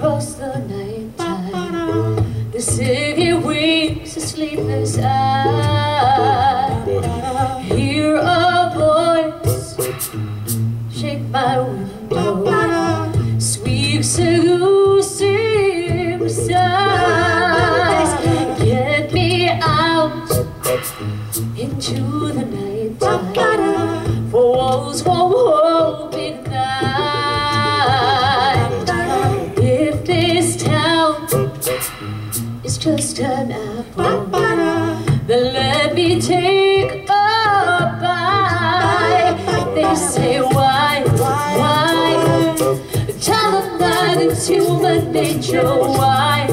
across the night time. The city winks a sleepless eye. Hear a voice shake my window, sweet seducing sighs. Get me out into the night time, for walls won't hold me tonight. If this town is just an apple, then let me take a bite. They say why? Tell them that it's human nature. Why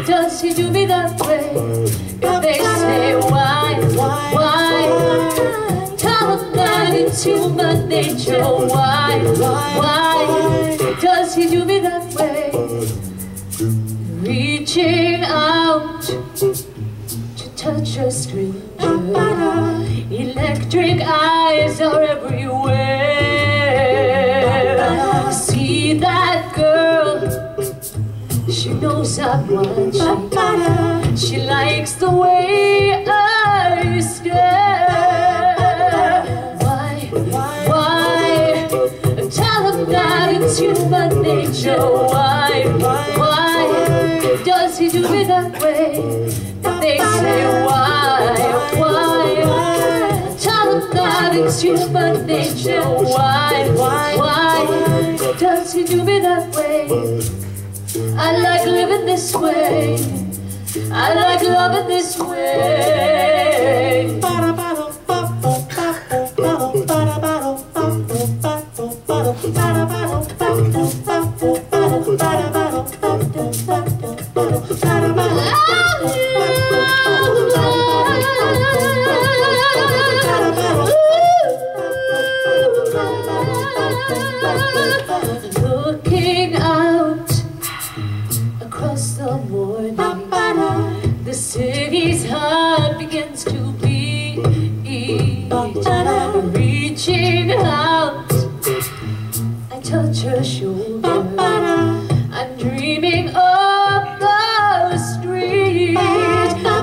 does he do me that way? If they say why? Tell them that it's human nature. Why does he do me that way? Reaching out to touch a stranger, electric eyes are everywhere. See that girl, she knows I'm watching. She likes the way I stare. Why? Tell them that it's human nature. Why does he do me that way? If they say why? Tell them that it's human nature. Why does he do me that way? I like living this way. I like loving this way. Looking out across the morning, the city's heart begins to beat. Reaching out, I touch her shoulder. I'm dreaming of the street.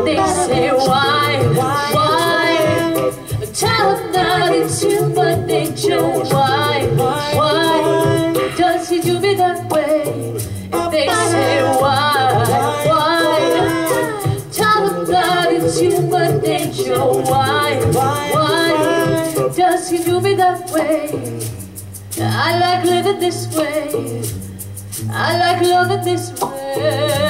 They say why? Tell them that it's human nature. Why does he do me that way? If they say why? Tell them that it's human nature. Why does he do me that way? I like living this way. I like loving this way.